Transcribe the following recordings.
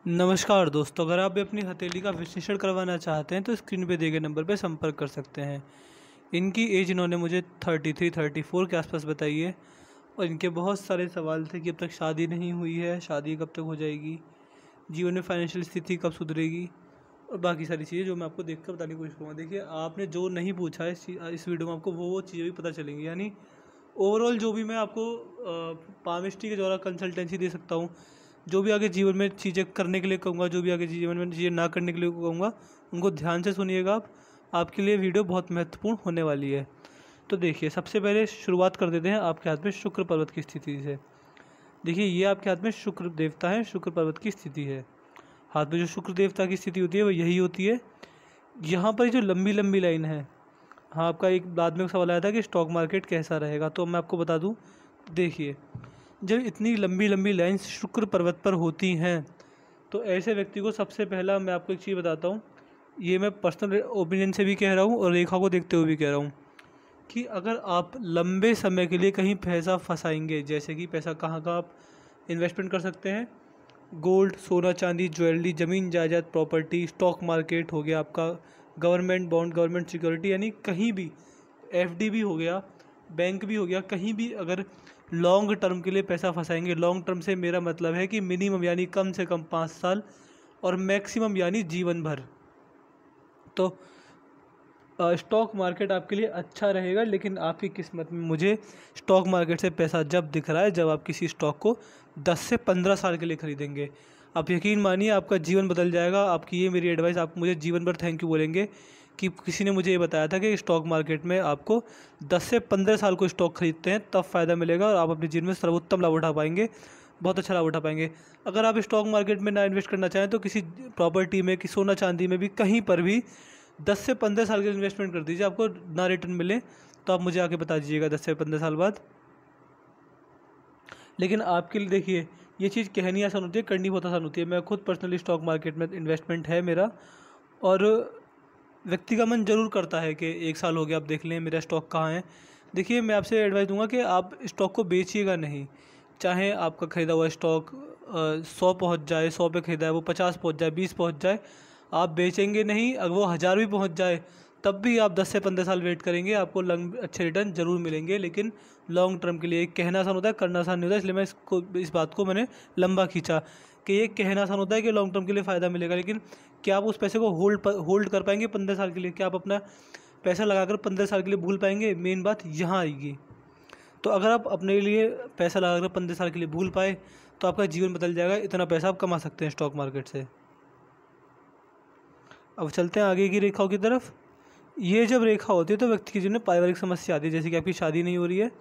नमस्कार दोस्तों, अगर आप भी अपनी हथेली का विश्लेषण करवाना चाहते हैं तो स्क्रीन पे दिए गए नंबर पर संपर्क कर सकते हैं। इनकी एज इन्होंने मुझे 33-34 के आसपास बताई है और इनके बहुत सारे सवाल थे कि अब तक शादी नहीं हुई है, शादी कब तक हो जाएगी, जीवन में फाइनेंशियल स्थिति कब सुधरेगी और बाकी सारी चीज़ें जो मैं आपको देख कर बताने की कोशिश करूँगा। देखिए, आपने जो नहीं पूछा है इस वीडियो में आपको वो चीज़ें भी पता चलेंगी। यानी ओवरऑल जो भी मैं आपको पामिस्ट्री के द्वारा कंसल्टेंसी दे सकता हूँ, जो भी आगे जीवन में चीज़ें करने के लिए कहूँगा, जो भी आगे जीवन में चीज़ें ना करने के लिए कहूँगा, उनको ध्यान से सुनिएगा आप। आपके लिए वीडियो बहुत महत्वपूर्ण होने वाली है। तो देखिए, सबसे पहले शुरुआत कर देते हैं आपके हाथ में शुक्र पर्वत की स्थिति से। देखिए, ये आपके हाथ में शुक्र देवता है, शुक्र पर्वत की स्थिति है। हाथ में जो शुक्र देवता की स्थिति होती है वो यही होती है। यहाँ पर जो लंबी लंबी लाइन है, हाँ, आपका एक बाद में सवाल आया था कि स्टॉक मार्केट कैसा रहेगा, तो मैं आपको बता दूँ। देखिए, जब इतनी लंबी लंबी लाइन्स शुक्र पर्वत पर होती हैं तो ऐसे व्यक्ति को सबसे पहला मैं आपको एक चीज़ बताता हूँ। ये मैं पर्सनल ओपिनियन से भी कह रहा हूँ और रेखा को देखते हुए भी कह रहा हूँ कि अगर आप लंबे समय के लिए कहीं पैसा फंसाएंगे, जैसे कि पैसा कहाँ का आप इन्वेस्टमेंट कर सकते हैं, गोल्ड, सोना चांदी, ज्वेलरी, ज़मीन जायदाद, प्रॉपर्टी, स्टॉक मार्केट हो गया आपका, गवर्नमेंट बॉन्ड, गवर्नमेंट सिक्योरिटी, यानी कहीं भी एफडी भी हो गया, बैंक भी हो गया, कहीं भी अगर लॉन्ग टर्म के लिए पैसा फंसाएंगे। लॉन्ग टर्म से मेरा मतलब है कि मिनिमम यानी कम से कम 5 साल और मैक्सिमम यानी जीवन भर, तो स्टॉक मार्केट आपके लिए अच्छा रहेगा। लेकिन आपकी किस्मत में मुझे स्टॉक मार्केट से पैसा जब दिख रहा है जब आप किसी स्टॉक को 10 से 15 साल के लिए खरीदेंगे। आप यकीन मानिए, आपका जीवन बदल जाएगा। आपकी ये मेरी एडवाइस, आप मुझे जीवन भर थैंक यू बोलेंगे कि किसी ने मुझे ये बताया था कि स्टॉक मार्केट में आपको 10 से 15 साल को स्टॉक खरीदते हैं तब फ़ायदा मिलेगा और आप अपने जीवन में सर्वोत्तम लाभ उठा पाएंगे, बहुत अच्छा लाभ उठा पाएंगे। अगर आप स्टॉक मार्केट में ना इन्वेस्ट करना चाहें तो किसी प्रॉपर्टी में, कि सोना चांदी में भी, कहीं पर भी 10 से 15 साल के इन्वेस्टमेंट कर दीजिए। आपको ना रिटर्न मिले तो आप मुझे आके बता दीजिएगा 10 से 15 साल बाद। लेकिन आपके लिए देखिए, ये चीज़ कहनी आसान होती है, करनी बहुत आसान होती है। मैं खुद पर्सनली स्टॉक मार्केट में इन्वेस्टमेंट है मेरा, और व्यक्ति का मन जरूर करता है कि 1 साल हो गया, आप देख लें मेरा स्टॉक कहाँ है। देखिए, मैं आपसे एडवाइस दूंगा कि आप स्टॉक को बेचिएगा नहीं। चाहे आपका ख़रीदा हुआ स्टॉक 100 पहुँच जाए, 100 पे ख़रीदा है वो 50 पहुँच जाए, 20 पहुँच जाए, आप बेचेंगे नहीं। अगर वो 1000 भी पहुँच जाए तब भी आप 10 से 15 साल वेट करेंगे, आपको अच्छे रिटर्न जरूर मिलेंगे। लेकिन लॉन्ग टर्म के लिए कहना आसान होता है, करना आसान नहीं होता। इसलिए मैं इस बात को मैंने लंबा खींचा कि ये कहना आसान होता है कि लॉन्ग टर्म के लिए फ़ायदा मिलेगा, लेकिन क्या आप उस पैसे को होल्ड कर पाएंगे 15 साल के लिए? क्या आप अपना पैसा लगाकर 15 साल के लिए भूल पाएंगे? मेन बात यहाँ आएगी। तो अगर आप अपने लिए पैसा लगाकर 15 साल के लिए भूल पाए तो आपका जीवन बदल जाएगा। इतना पैसा आप कमा सकते हैं स्टॉक मार्केट से। अब चलते हैं आगे की रेखाओं की तरफ। ये जब रेखा होती है तो व्यक्ति के जीवन में पारिवारिक समस्या आती है, जैसे कि आपकी शादी नहीं हो रही है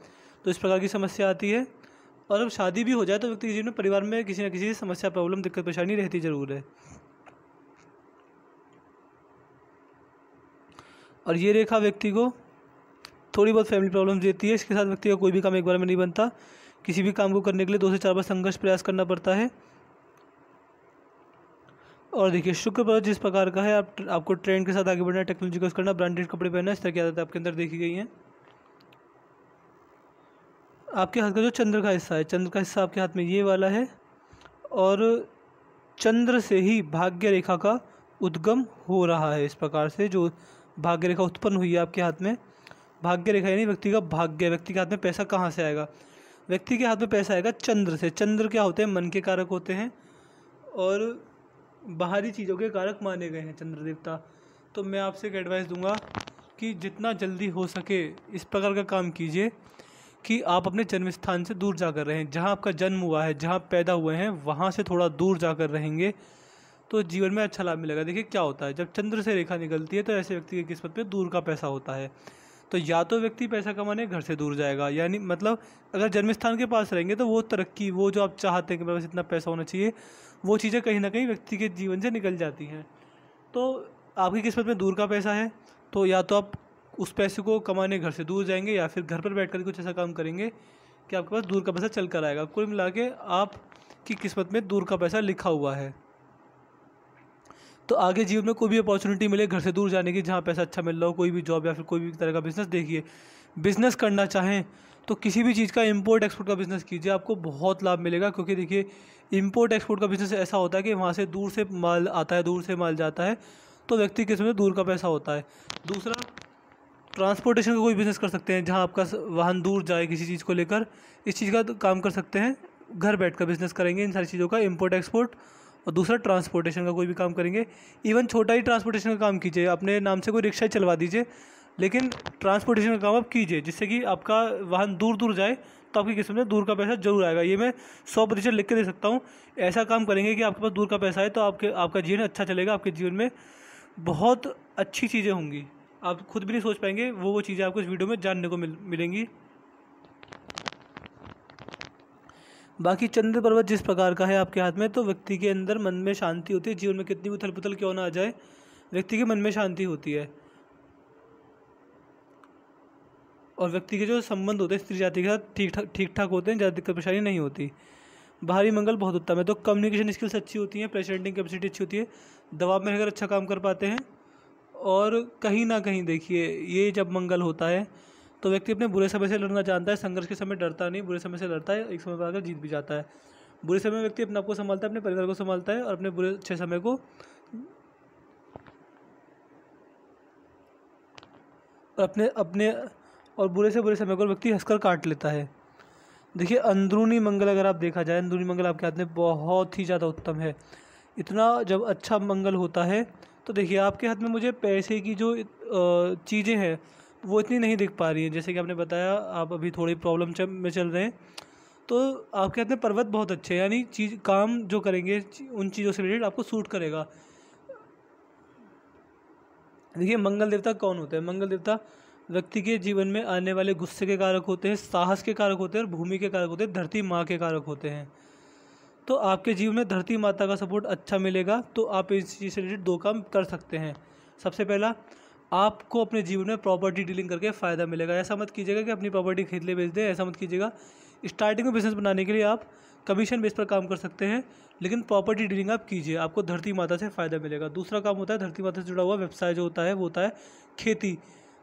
तो इस प्रकार की समस्या आती है। और अब शादी भी हो जाए तो व्यक्ति के जीवन में परिवार में किसी न किसी समस्या, प्रॉब्लम, दिक्कत, परेशानी रहती ज़रूर है। और ये रेखा व्यक्ति को थोड़ी बहुत फैमिली प्रॉब्लम देती है। इसके साथ व्यक्ति का कोई भी काम एक बार में नहीं बनता। किसी भी काम को करने के लिए 2 से 4 बार संघर्ष प्रयास करना पड़ता है। और देखिए, शुक्र पर्वत जिस प्रकार का है, आपको ट्रेंड के साथ आगे बढ़ना, टेक्नोलॉजी को करना, ब्रांडेड कपड़े पहनना, इस तरह की आदतें आपके अंदर देखी गई हैं। आपके हाथ का जो चंद्र का हिस्सा है, चंद्र का हिस्सा आपके हाथ में ये वाला है, और चंद्र से ही भाग्य रेखा का उद्गम हो रहा है। इस प्रकार से जो भाग्य रेखा उत्पन्न हुई है आपके हाथ में, भाग्य रेखा यानी व्यक्ति का भाग्य। व्यक्ति के हाथ में पैसा कहाँ से आएगा? व्यक्ति के हाथ में पैसा आएगा चंद्र से। चंद्र क्या होते हैं? मन के कारक होते हैं और बाहरी चीज़ों के कारक माने गए हैं चंद्र देवता। तो मैं आपसे एक एडवाइस दूंगा कि जितना जल्दी हो सके इस प्रकार का काम कीजिए कि आप अपने जन्म स्थान से दूर जाकर रहें। जहाँ आपका जन्म हुआ है, जहाँ पैदा हुए हैं, वहाँ से थोड़ा दूर जाकर रहेंगे तो जीवन में अच्छा लाभ मिलेगा। देखिए, क्या होता है जब चंद्र से रेखा निकलती है तो ऐसे व्यक्ति की किस्मत में दूर का पैसा होता है। तो या तो व्यक्ति पैसा कमाने घर से दूर जाएगा, यानी मतलब अगर जन्म स्थान के पास रहेंगे तो वो तरक्की, वो जो आप चाहते हैं कि मेरे पास इतना पैसा होना चाहिए, वो चीज़ें कहीं ना कहीं व्यक्ति के जीवन से निकल जाती हैं। तो आपकी किस्मत में दूर का पैसा है तो या तो आप उस पैसे को कमाने घर से दूर जाएंगे या फिर घर पर बैठ कर कुछ ऐसा काम करेंगे कि आपके पास दूर का पैसा चल कर आएगा। कुल मिला के आपकी किस्मत में दूर का पैसा लिखा हुआ है। तो आगे जीवन में कोई भी अपॉर्चुनिटी मिले घर से दूर जाने की, जहाँ पैसा अच्छा मिल रहा हो, कोई भी जॉब या फिर कोई भी तरह का बिजनेस, देखिए बिजनेस करना चाहें तो किसी भी चीज़ का इम्पोर्ट एक्सपोर्ट का बिज़नेस कीजिए, आपको बहुत लाभ मिलेगा। क्योंकि देखिए इम्पोर्ट एक्सपोर्ट का बिज़नेस ऐसा होता है कि वहाँ से दूर से माल आता है, दूर से माल जाता है, तो व्यक्ति के इसमें दूर का पैसा होता है। दूसरा, ट्रांसपोर्टेशन का कोई बिज़नेस कर सकते हैं, जहाँ आपका वाहन दूर जाए किसी चीज़ को लेकर, इस चीज़ का काम कर सकते हैं। घर बैठ कर बिज़नेस करेंगे इन सारी चीज़ों का, इम्पोर्ट एक्सपोर्ट। और दूसरा, ट्रांसपोर्टेशन का कोई भी काम करेंगे। इवन छोटा ही ट्रांसपोर्टेशन का काम कीजिए, अपने नाम से कोई रिक्शा चलवा दीजिए, लेकिन ट्रांसपोर्टेशन का काम आप कीजिए, जिससे कि आपका वाहन दूर दूर जाए, तो आपकी किस्मत में दूर का पैसा जरूर आएगा। ये मैं 100% लिख के दे सकता हूँ। ऐसा काम करेंगे कि आपके पास दूर का पैसा है, तो आपका जीवन अच्छा चलेगा। आपके जीवन में बहुत अच्छी चीज़ें होंगी, आप खुद भी नहीं सोच पाएंगे वो चीज़ें आपको इस वीडियो में जानने को मिलेंगी। बाकी चंद्र पर्वत जिस प्रकार का है आपके हाथ में, तो व्यक्ति के अंदर मन में शांति होती है। जीवन में कितनी भी उथल पुथल क्यों ना आ जाए, व्यक्ति के मन में शांति होती है। और व्यक्ति के जो संबंध होते हैं स्त्री जाति के साथ ठीक ठाक होते हैं, ज़्यादा दिक्कत परेशानी नहीं होती। बाहरी मंगल बहुत उत्तम है, तो कम्युनिकेशन स्किल्स अच्छी होती हैं, प्रेजेंटिंग कैपेसिटी अच्छी होती है, दबाव में रहकर अच्छा काम कर पाते हैं। और कहीं ना कहीं देखिए, ये जब मंगल होता है तो व्यक्ति अपने बुरे समय से लड़ना जानता है, संघर्ष के समय डरता नहीं, बुरे समय से लड़ता है, एक समय पर आकर जीत भी जाता है। बुरे समय में व्यक्ति अपने आप को संभालता है, अपने परिवार को संभालता है, और अपने बुरे अच्छे समय को अपने और बुरे से बुरे समय को व्यक्ति हंसकर काट लेता है। देखिए अंदरूनी मंगल अगर आप देखा जाए, अंदरूनी मंगल आपके हाथ में बहुत ही ज़्यादा उत्तम है। इतना जब अच्छा मंगल होता है तो देखिए आपके हाथ में मुझे पैसे की जो चीज़ें हैं वो इतनी नहीं दिख पा रही हैं। जैसे कि आपने बताया आप अभी थोड़ी प्रॉब्लम में चल रहे हैं, तो आपके हाथ में पर्वत बहुत अच्छे हैं, यानी काम जो करेंगे उन चीज़ों से रिलेटेड आपको सूट करेगा। देखिए मंगल देवता कौन होते हैं? मंगल देवता व्यक्ति के जीवन में आने वाले गुस्से के कारक होते हैं, साहस के कारक होते हैं, और भूमि के कारक होते हैं, धरती माँ के कारक होते हैं। तो आपके जीवन में धरती माता का सपोर्ट अच्छा मिलेगा, तो आप इस चीज़ से रिलेटेड 2 काम कर सकते हैं। सबसे पहला, आपको अपने जीवन में प्रॉपर्टी डीलिंग करके फ़ायदा मिलेगा। ऐसा मत कीजिएगा कि अपनी प्रॉपर्टी खरीद ले बेच दें, ऐसा मत कीजिएगा। स्टार्टिंग में बिजनेस बनाने के लिए आप कमीशन बेस पर काम कर सकते हैं, लेकिन प्रॉपर्टी डीलिंग आप कीजिए, आपको धरती माता से फ़ायदा मिलेगा। दूसरा काम होता है धरती माता से जुड़ा हुआ व्यवसाय जो होता है वो होता है खेती।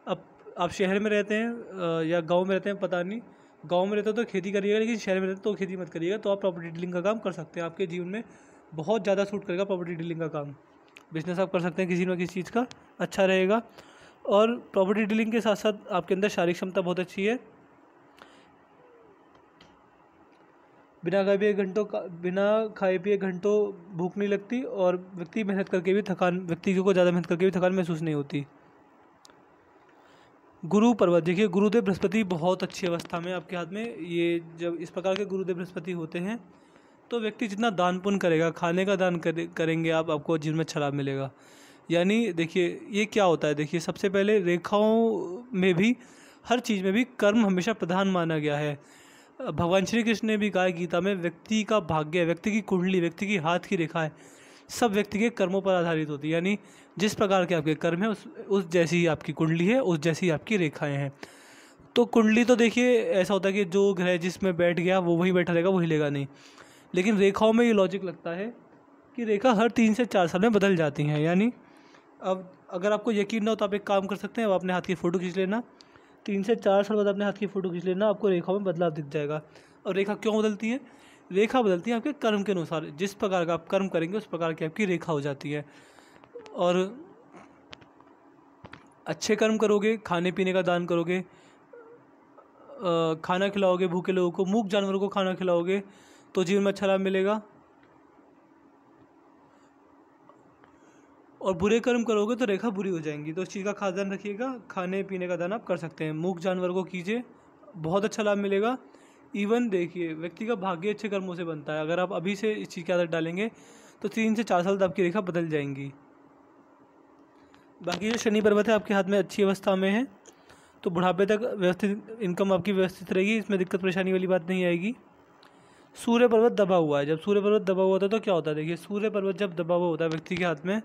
अब आप शहर में रहते हैं या गांव में रहते हैं पता नहीं, गांव में रहते हो तो खेती करिएगा, लेकिन शहर में रहते तो खेती मत करिएगा। तो आप प्रॉपर्टी डीलिंग का काम कर सकते हैं, आपके जीवन में बहुत ज़्यादा सूट करेगा प्रॉपर्टी डीलिंग का काम। बिजनेस आप कर सकते हैं किसी न किसी चीज़ का, अच्छा रहेगा। और प्रॉपर्टी डीलिंग के साथ साथ आपके अंदर शारीरिक क्षमता बहुत अच्छी है। बिना खाए पिए घंटों भूख नहीं लगती, और व्यक्ति को ज़्यादा मेहनत करके भी थकान महसूस नहीं होती। गुरु पर्वत देखिए, गुरुदेव बृहस्पति बहुत अच्छी अवस्था में आपके हाथ में। ये जब इस प्रकार के गुरुदेव बृहस्पति होते हैं तो व्यक्ति जितना दान पुण्य करेगा, खाने का दान करेंगे आपको जीवन में अच्छा लाभ मिलेगा। यानी देखिए ये क्या होता है, देखिए सबसे पहले रेखाओं में भी, हर चीज़ में भी कर्म हमेशा प्रधान माना गया है। भगवान श्री कृष्ण ने भी कहा गीता में, व्यक्ति का भाग्य, व्यक्ति की कुंडली, व्यक्ति की हाथ की रेखाएं सब व्यक्ति के कर्मों पर आधारित होती है। यानी जिस प्रकार के आपके कर्म है उस जैसी ही आपकी कुंडली है, उस जैसी आपकी रेखाएं हैं। तो कुंडली तो देखिए ऐसा होता है कि जो ग्रह जिसमें बैठ गया वो वहीं बैठा रहेगा, वो हिलेगा नहीं। लेकिन रेखाओं में ये लॉजिक लगता है कि रेखा हर 3 से 4 साल में बदल जाती हैं। यानी अब अगर आपको यकीन ना हो तो आप एक काम कर सकते हैं, आप अपने हाथ की फ़ोटो खींच लेना, 3 से 4 साल बाद अपने हाथ की फ़ोटो खींच लेना, आपको रेखाओं में बदलाव दिख जाएगा। और रेखा क्यों बदलती है? रेखा बदलती है आपके कर्म के अनुसार, जिस प्रकार का आप कर्म करेंगे उस प्रकार की आपकी रेखा हो जाती है। और अच्छे कर्म करोगे, खाने पीने का दान करोगे, खाना खिलाओगे भूखे लोगों को, मूक जानवरों को खाना खिलाओगे, तो जीवन में अच्छा लाभ मिलेगा। और बुरे कर्म करोगे तो रेखा बुरी हो जाएंगी, तो उस चीज़ का खास ध्यान रखिएगा। खाने पीने का दान आप कर सकते हैं, मूक जानवर को कीजिए, बहुत अच्छा लाभ मिलेगा। इवन देखिए व्यक्ति का भाग्य अच्छे कर्मों से बनता है। अगर आप अभी से इस चीज़ की आदत डालेंगे तो 3 से 4 साल तक आपकी रेखा बदल जाएंगी। बाकी जो शनि पर्वत है आपके हाथ में अच्छी अवस्था में है, तो बुढ़ापे तक व्यवस्थित इनकम आपकी व्यवस्थित रहेगी, इसमें दिक्कत परेशानी वाली बात नहीं आएगी। सूर्य पर्वत दबा हुआ है, जब सूर्य पर्वत दबा हुआ होता है तो क्या होता है? देखिए सूर्य पर्वत जब दबा हुआ होता है व्यक्ति के हाथ में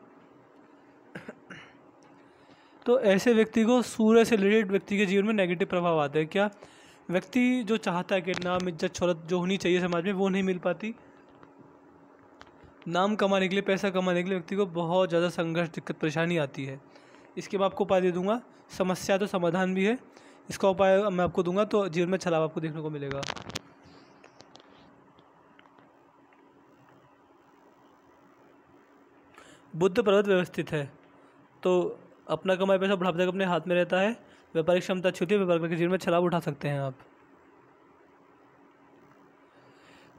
तो ऐसे व्यक्ति को सूर्य से रिलेटेड व्यक्ति के जीवन में नेगेटिव प्रभाव आते हैं। क्या? व्यक्ति जो चाहता है कि नाम इज्जत शोहरत जो होनी चाहिए समाज में वो नहीं मिल पाती। नाम कमाने के लिए, पैसा कमाने के लिए व्यक्ति को बहुत ज़्यादा संघर्ष, दिक्कत, परेशानी आती है। इसके मैं आपको उपाय दे दूंगा। समस्या तो समाधान भी है। इसका उपाय मैं आपको दूंगा तो जीवन में अच्छा लाभ आपको देखने को मिलेगा। बुद्ध पर्वत व्यवस्थित है तो अपना कमाई पैसा बुढ़ापे तक अपने हाथ में रहता है। व्यापारिक क्षमता अच्छी होती है, व्यापार करके जीवन में अच्छा लाभ उठा सकते हैं आप।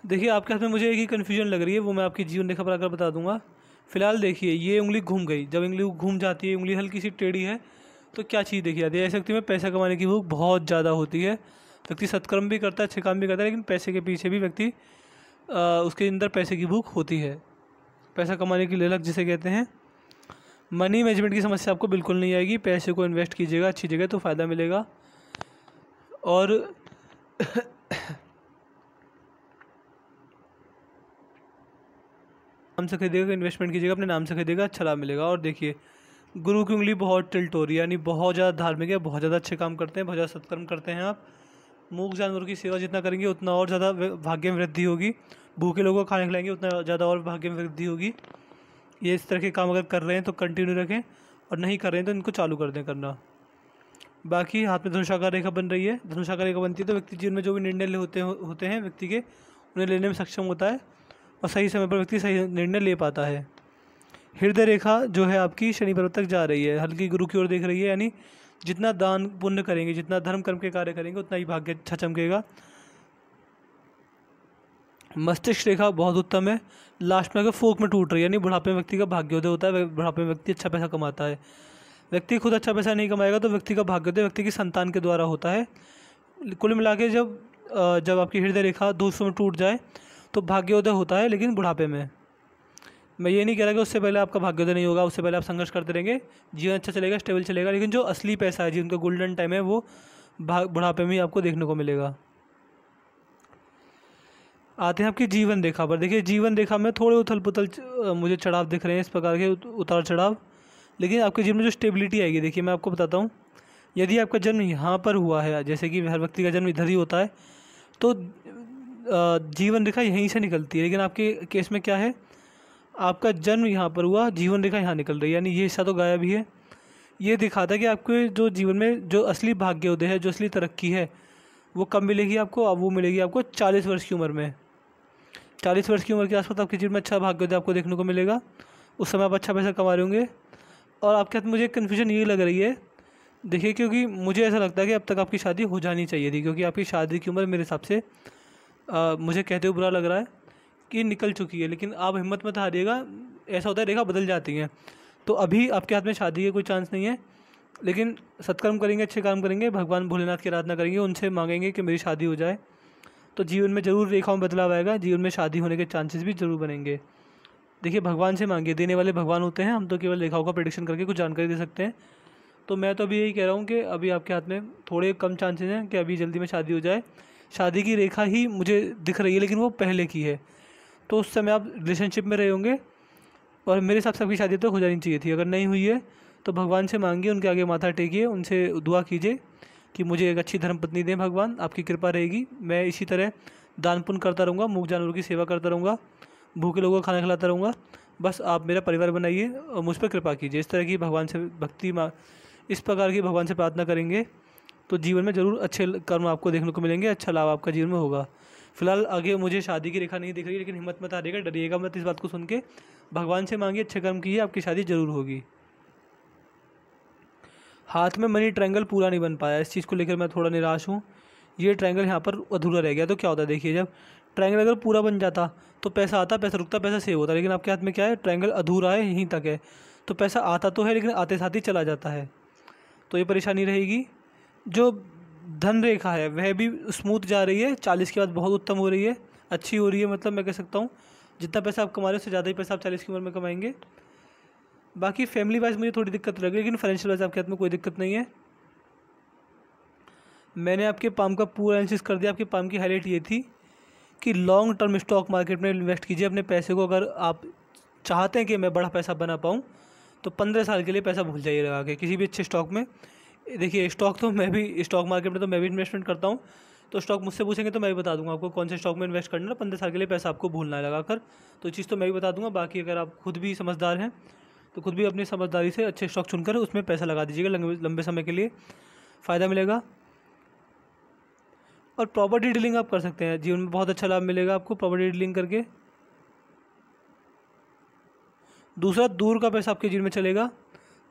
देखिए आपके हाथ में मुझे एक ही कन्फ्यूजन लग रही है, वो मैं आपकी जीवन रेखा पर आकर बता दूंगा। फिलहाल देखिए ये उंगली घूम गई, जब उंगली घूम जाती है, उंगली हल्की सी टेढ़ी है, तो क्या चीज़ देखी जाती है? ऐसी व्यक्ति में पैसा कमाने की भूख बहुत ज़्यादा होती है। व्यक्ति सत्कर्म भी करता है, अच्छे काम भी करता है, लेकिन पैसे के पीछे भी व्यक्ति उसके अंदर पैसे की भूख होती है। पैसा कमाने की ललक जिसे कहते हैं। मनी मैनेजमेंट की समस्या आपको बिल्कुल नहीं आएगी। पैसे को इन्वेस्ट कीजिएगा अच्छी जगह तो फ़ायदा मिलेगा। और नाम से खरीदेगा, इन्वेस्टमेंट कीजिएगा, अपने नाम से खरीदेगा, अच्छा लाभ मिलेगा। और देखिए गुरु की उंगली बहुत टिल्ट हो रही है, यानी बहुत ज़्यादा धार्मिक है, बहुत ज़्यादा अच्छे काम करते हैं, बहुत ज़्यादा सत्कर्म करते हैं आप। मूक जानवरों की सेवा जितना करेंगे उतना और ज़्यादा भाग्य में वृद्धि होगी। भूखे लोगों को खाने खिलाएंगे उतना ज़्यादा और भाग्य में वृद्धि होगी। ये इस तरह के काम अगर कर रहे हैं तो कंटिन्यू रखें, और नहीं कर रहे हैं तो इनको चालू कर दें करना। बाकी हाथ में धनुषाकार रेखा बन रही है। धनुषाकार रेखा बनती है तो व्यक्ति जीवन में जो भी निर्णय होते हैं व्यक्ति के, उन्हें लेने में सक्षम होता है और सही समय पर व्यक्ति सही निर्णय ले पाता है। हृदय रेखा जो है आपकी शनि पर्वत तक जा रही है, हल्की गुरु की ओर देख रही है, यानी जितना दान पुण्य करेंगे, जितना धर्म कर्म के कार्य करेंगे, उतना ही भाग्य अच्छा चमकेगा। मस्तिष्क रेखा बहुत उत्तम है। लास्ट में अगर फोक में टूट रही है, यानी बुढ़ापे में व्यक्ति का भाग्योदय होता है, बुढ़ापे में व्यक्ति अच्छा पैसा कमाता है। व्यक्ति खुद अच्छा पैसा नहीं कमाएगा तो व्यक्ति का भाग्योदय व्यक्ति की संतान के द्वारा होता है। कुल मिला के जब आपकी हृदय रेखा 200 में टूट जाए तो भाग्योदय होता है, लेकिन बुढ़ापे में। मैं ये नहीं कह रहा कि उससे पहले आपका भाग्योदय नहीं होगा, उससे पहले आप संघर्ष करते रहेंगे, जीवन अच्छा चलेगा, स्टेबल चलेगा, लेकिन जो असली पैसा है, जिनका गोल्डन टाइम है, वो बुढ़ापे में ही आपको देखने को मिलेगा। आते हैं आपकी जीवन रेखा पर। देखिए जीवन रेखा में थोड़े उथल पुथल मुझे चढ़ाव दिख रहे हैं, इस प्रकार के उतार चढ़ाव, लेकिन आपके जीवन में जो स्टेबिलिटी आएगी, देखिए मैं आपको बताता हूँ। यदि आपका जन्म यहाँ पर हुआ है, जैसे कि हर व्यक्ति का जन्म इधर ही होता है, तो जीवन रेखा यहीं से निकलती है। लेकिन आपके केस में क्या है, आपका जन्म यहाँ पर हुआ, जीवन रेखा यहाँ निकल रही है, यानी ये हिस्सा तो गायब ही है। ये दिखाता है कि आपके जो जीवन में जो असली भाग्योदय है, जो असली तरक्की है, वो कब मिलेगी आपको? अब वो मिलेगी आपको 40 वर्ष की उम्र में। 40 वर्ष की उम्र के आसपास आपके जीवन में अच्छा भाग्योदय आपको देखने को मिलेगा। उस समय आप अच्छा पैसा कमा रहे होंगे। और आपके हाथ मुझे कन्फ्यूजन ये लग रही है, देखिए, क्योंकि मुझे ऐसा लगता है कि अब तक आपकी शादी हो जानी चाहिए थी, क्योंकि आपकी शादी की उम्र मेरे हिसाब से मुझे कहते हुए बुरा लग रहा है कि निकल चुकी है। लेकिन आप हिम्मत मत हारिएगा, ऐसा होता है रेखा बदल जाती हैं। तो अभी आपके हाथ में शादी के कोई चांस नहीं है, लेकिन सत्कर्म करेंगे, अच्छे काम करेंगे, भगवान भोलेनाथ की आराधना करेंगे, उनसे मांगेंगे कि मेरी शादी हो जाए, तो जीवन में ज़रूर रेखाओं में बदलाव आएगा, जीवन में शादी होने के चांसेस भी ज़रूर बनेंगे। देखिए भगवान से मांगिए, देने वाले भगवान होते हैं, हम तो केवल रेखाओं का प्रेडिक्शन करके कुछ जानकारी दे सकते हैं। तो मैं तो अभी यही कह रहा हूँ कि अभी आपके हाथ में थोड़े कम चांसेस हैं कि अभी जल्दी में शादी हो जाए। शादी की रेखा ही मुझे दिख रही है, लेकिन वो पहले की है, तो उस समय आप रिलेशनशिप में रहे होंगे, और मेरे हिसाब से आपकी शादी तो हो जानी चाहिए थी। अगर नहीं हुई है तो भगवान से मांगिए, उनके आगे माथा टेकिए, उनसे दुआ कीजिए कि मुझे एक अच्छी धर्मपत्नी दें भगवान, आपकी कृपा रहेगी। मैं इसी तरह दान पुण्य करता रहूँगा, मूक जानवरों की सेवा करता रहूँगा, भूखे लोगों को खाना खिलाता रहूँगा, बस आप मेरा परिवार बनाइए और मुझ पर कृपा कीजिए। इस तरह की भगवान से इस प्रकार की भगवान से प्रार्थना करेंगे तो जीवन में ज़रूर अच्छे कर्म आपको देखने को मिलेंगे, अच्छा लाभ आपका जीवन में होगा। फिलहाल आगे मुझे शादी की रेखा नहीं दिख रही, लेकिन हिम्मत मत हारिएगा, डरिएगा मत इस बात को सुन के। भगवान से मांगिए, अच्छे कर्म कीजिए, आपकी शादी जरूर होगी। हाथ में मनी ट्रायंगल पूरा नहीं बन पाया, इस चीज़ को लेकर मैं थोड़ा निराश हूँ। ये ट्रायंगल यहाँ पर अधूरा रह गया। तो क्या होता है, देखिए जब ट्रायंगल अगर पूरा बन जाता तो पैसा आता, पैसा रुकता, पैसा सेव होता, लेकिन आपके हाथ में क्या है, ट्रायंगल अधूरा है, यहीं तक है, तो पैसा आता तो है लेकिन आते साथ ही चला जाता है, तो ये परेशानी रहेगी। जो धन रेखा है वह भी स्मूथ जा रही है, 40 के बाद बहुत उत्तम हो रही है, अच्छी हो रही है, मतलब मैं कह सकता हूँ जितना पैसा आप कमा रहे हो उससे ज़्यादा ही पैसा आप 40 की उम्र में कमाएंगे। बाकी फैमिली वाइज मुझे थोड़ी दिक्कत लगी, लेकिन फाइनेंशियल वाइज आपके हाथ में कोई दिक्कत नहीं है। मैंने आपके पाम का पूरा एनालिसिस कर दिया। आपके पाम की हाईलाइट ये थी कि लॉन्ग टर्म स्टॉक मार्केट में इन्वेस्ट कीजिए अपने पैसे को। अगर आप चाहते हैं कि मैं बड़ा पैसा बना पाऊँ तो 15 साल के लिए पैसा भूल जाइए लगा के किसी भी अच्छे स्टॉक में। देखिए स्टॉक तो मैं भी, स्टॉक मार्केट में तो मैं भी इन्वेस्टमेंट करता हूँ, तो स्टॉक मुझसे पूछेंगे तो मैं भी बता दूंगा आपको कौन से स्टॉक में इन्वेस्ट करना है। 15 साल के लिए पैसा आपको भूलना है लगा कर, तो चीज़ तो मैं भी बता दूंगा। बाकी अगर आप खुद भी समझदार हैं तो खुद भी अपनी समझदारी से अच्छे स्टॉक चुनकर उसमें पैसा लगा दीजिएगा, लंबे समय के लिए फ़ायदा मिलेगा। और प्रॉपर्टी डीलिंग आप कर सकते हैं। जीवन में बहुत अच्छा लाभ मिलेगा आपको प्रॉपर्टी डीलिंग करके। दूसरा, दूर का पैसा आपके जीवन में चलेगा।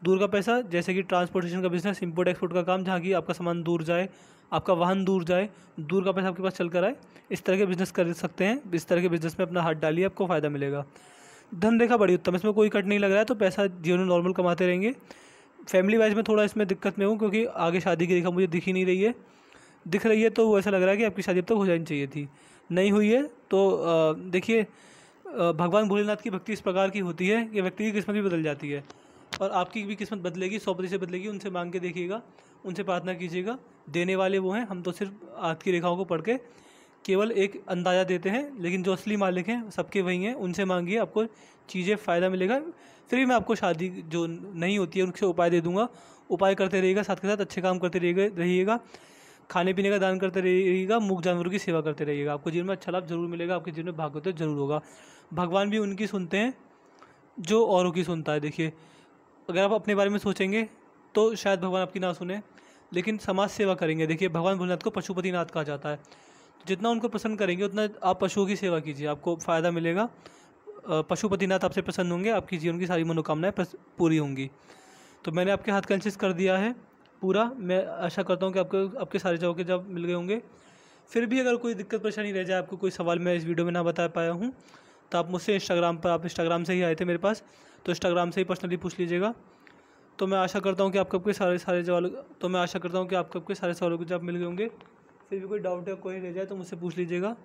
दूर का पैसा जैसे कि ट्रांसपोर्टेशन का बिजनेस, इंपोर्ट एक्सपोर्ट का काम, जहाँ की आपका सामान दूर जाए, आपका वाहन दूर जाए, दूर का पैसा आपके पास चल कर आए, इस तरह के बिजनेस कर सकते हैं। इस तरह के बिजनेस में अपना हाथ डालिए, आपको फ़ायदा मिलेगा। धन रेखा बड़ी उत्तम, इसमें कोई कट नहीं लग रहा है, तो पैसा जीवन में नॉर्मल कमाते रहेंगे। फैमिली वाइज में थोड़ा इसमें दिक्कत में हूँ, क्योंकि आगे शादी की रेखा मुझे दिख ही नहीं रही है। दिख रही है तो वो ऐसा लग रहा है कि आपकी शादी अब तक हो जानी चाहिए थी, नहीं हुई है। तो देखिए, भगवान भोलेनाथ की भक्ति इस प्रकार की होती है कि व्यक्ति की किस्मत भी बदल जाती है, और आपकी भी किस्मत बदलेगी, 100% बदलेगी। उनसे मांग के देखिएगा, उनसे प्रार्थना कीजिएगा। देने वाले वो हैं, हम तो सिर्फ हाथ की रेखाओं को पढ़ के केवल एक अंदाज़ा देते हैं, लेकिन जो असली मालिक हैं सबके वही हैं। उनसे मांगिए, आपको चीज़ें फ़ायदा मिलेगा। फिर भी मैं आपको शादी जो नहीं होती है उनसे उपाय दे दूँगा। उपाय करते रहिएगा, साथ के साथ अच्छे काम करते रहिएगा, खाने पीने का दान करते रहिएगा, मूक जानवरों की सेवा करते रहिएगा। आपको जीवन में अच्छा लाभ जरूर मिलेगा, आपके जीवन में भाग्योदय जरूर होगा। भगवान भी उनकी सुनते हैं जो औरों की सुनता है। देखिए, अगर आप अपने बारे में सोचेंगे तो शायद भगवान आपकी ना सुने, लेकिन समाज सेवा करेंगे। देखिए, भगवान भोलेनाथ को पशुपतिनाथ कहा जाता है। जितना उनको पसंद करेंगे उतना आप पशुओं की सेवा कीजिए, आपको फ़ायदा मिलेगा। पशुपतिनाथ आपसे प्रसन्न होंगे, आपकी जीवन की सारी मनोकामनाएं पूरी होंगी। तो मैंने आपके हाथ का एनालिसिस कर दिया है पूरा। मैं आशा करता हूँ कि आपके सारे जवाब मिल गए होंगे। फिर भी अगर कोई दिक्कत परेशानी रह जाए, आपको कोई सवाल मैं इस वीडियो में ना बता पाया हूँ, तो आप मुझसे इंस्टाग्राम से ही आए थे मेरे पास, तो इंस्टाग्राम से ही पर्सनली पूछ लीजिएगा। तो मैं आशा करता हूँ कि आपके सारे सवालों के जवाब मिल गए होंगे। फिर भी कोई डाउट या कोई रह जाए तो मुझसे पूछ लीजिएगा।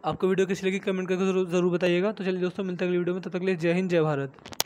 आपको वीडियो कैसी लगी कमेंट करके ज़रूर बताइएगा। तो चलिए दोस्तों, मिलते हैं अगली वीडियो में, तब तक के लिए जय हिंद, जय भारत।